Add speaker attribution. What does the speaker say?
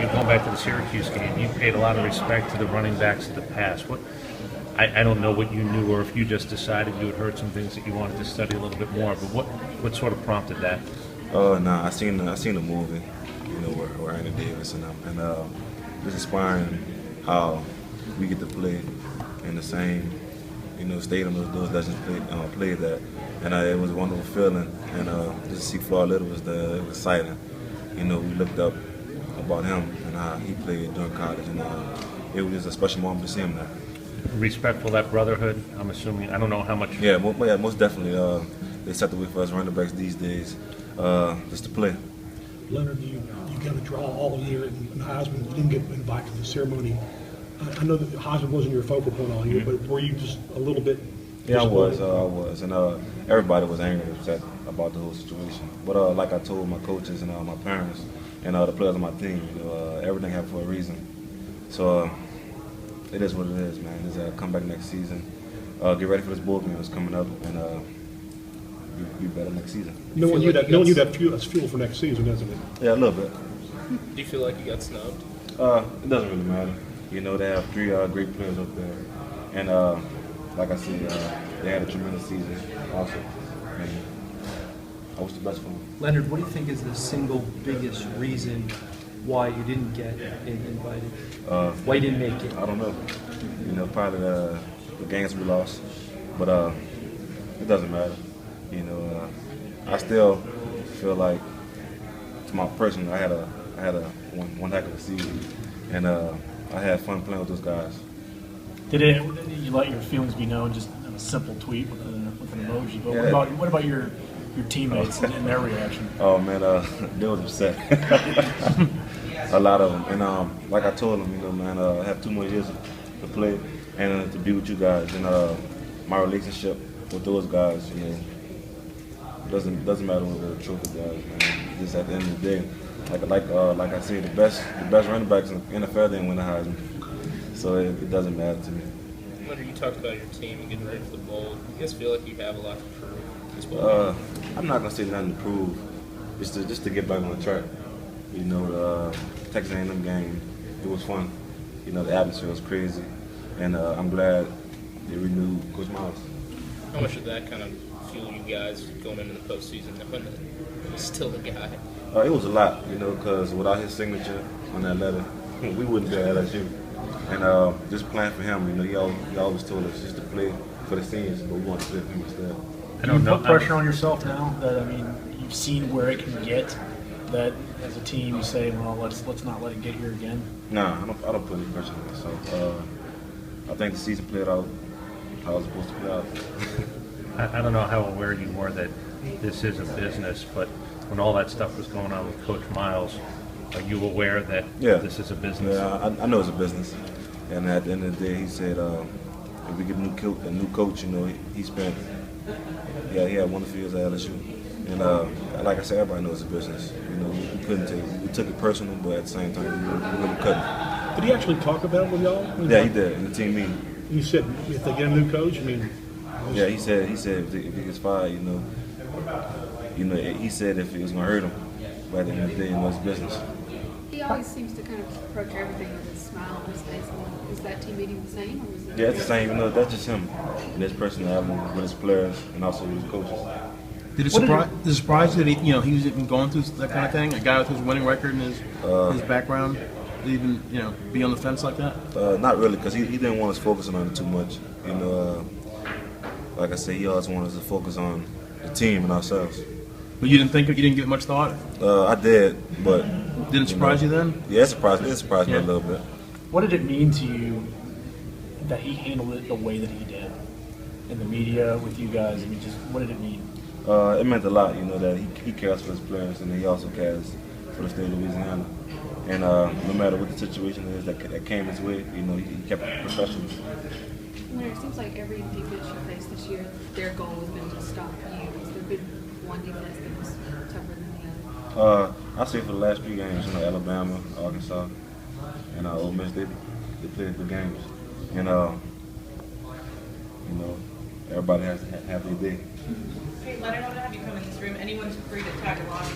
Speaker 1: going back to the Syracuse game, you paid a lot of respect to the running backs of the past. I don't know what you knew, or if you just decided you had heard some things that you wanted to study a little bit more. But what sort of prompted that?
Speaker 2: Oh, no, I seen the movie, where Andy Davis and them, and it's inspiring how we get to play in the same, stadium those legends played that, and it was a wonderful feeling, and just to see Floyd Little was there, it was exciting. We looked up about him and how he played during college, and it was just a special moment to see him there.
Speaker 1: Respectful, that brotherhood, I'm assuming. I don't know how much.
Speaker 2: Yeah, most definitely. They set the way for us running backs these days, just to play.
Speaker 3: Leonard, you got a draw all year, and Heisman, you didn't get invited to the ceremony. I know that Heisman wasn't your focal point all year, but were you just a little bit?
Speaker 2: Yeah, I was, and everybody was angry and upset about the whole situation. But like I told my coaches and my parents and the players on my team, everything happened for a reason. So it is what it is, man. Just come back next season, get ready for this bowl game that's coming up, and be better next season.
Speaker 3: No one knew that fuel. That's fuel for next season, isn't it?
Speaker 2: Yeah, a little bit.
Speaker 4: Do you feel like you got snubbed?
Speaker 2: It doesn't really matter. They have three great players up there, and like I said, they had a tremendous season also, and I wish the best for them.
Speaker 5: Leonard, what do you think is the single biggest reason why you didn't get invited? Why you didn't make it?
Speaker 2: I don't know. Probably the games we lost, but it doesn't matter. I still feel like, to my person, I had a one heck of a season, and I had fun playing with those guys.
Speaker 6: Did you let your feelings be known just in a simple tweet with an emoji? But
Speaker 2: Yeah.
Speaker 6: what about your teammates and their reaction?
Speaker 2: Oh man, they was upset. A lot of them, and like I told them, man, I have 2 more years to play and to be with you guys, and my relationship with those guys, doesn't matter what the trophy guys, man. Just at the end of the day, like I said, the best running backs in the NFL didn't win the Heisman, so it doesn't matter to me.
Speaker 4: Leonard, you talked about your team and getting ready for the bowl. You guys feel like you have a lot to prove as well?
Speaker 2: I'm not gonna say nothing to prove, just to get back on the track. The Texas A&M game, it was fun. The atmosphere was crazy, and I'm glad they renewed Coach Miles.
Speaker 4: How much did that kind of fuel you guys going into the postseason, knowing that he's still the guy?
Speaker 2: It was a lot, because without his signature on that letter, we wouldn't be at LSU. And just playing for him, he always told us just to play for the seniors, but we want to play for him instead.
Speaker 6: Do you put pressure on yourself now that, you've seen where it can get, that as a team you say, well, let's not let it get here again?
Speaker 2: Nah, I don't put any pressure on myself. I think the season played out how it was supposed to play out.
Speaker 1: I don't know how aware you were that this is a business, but when all that stuff was going on with Coach Miles, are you aware that this is a business?
Speaker 2: Yeah, I know it's a business. And at the end of the day, he said if we get a new coach, he spent, he had wonderful years at LSU. And like I said, everybody knows it's a business. We couldn't take it. We took it personal, but at the same time, we really couldn't.
Speaker 3: Did he actually talk about it with y'all?
Speaker 2: Yeah, he did in the team meeting.
Speaker 3: He said if they get a new coach,
Speaker 2: Yeah, he said if he gets fired, he said if it was gonna hurt him, but at the end of the day, it's business.
Speaker 7: He always seems to kind of approach everything with a smile on his face. Is that team meeting the same, or was it?
Speaker 2: Yeah, it's the same. That's just him and his personality with his players and also with his coaches.
Speaker 5: Did it surprise you that he was even going through that kind of thing? A guy with his winning record and his background, to even be on the fence like that?
Speaker 2: Not really, because he didn't want us focusing on it too much. Like I said, he always wanted us to focus on the team and ourselves.
Speaker 5: But you didn't give much thought?
Speaker 2: I did, but
Speaker 5: did it surprise you then?
Speaker 2: Yeah, it surprised me. It surprised me a little bit.
Speaker 6: What did it mean to you that he handled it the way that he did in the media with you guys? Just what did it mean?
Speaker 2: It meant a lot, that he cares for his players and he also cares for the state of Louisiana. And no matter what the situation is that came his way, he kept it professional.
Speaker 7: It seems like every defense you face this year, their goal has been to stop you. Has there been one defense that was tougher than the other?
Speaker 2: I say for the last 3 games, Alabama, Arkansas, and Ole Miss, they played good games. And everybody has to have their day.
Speaker 8: Hey, Leonard, I want to have you come in this room. Anyone's free to tag along.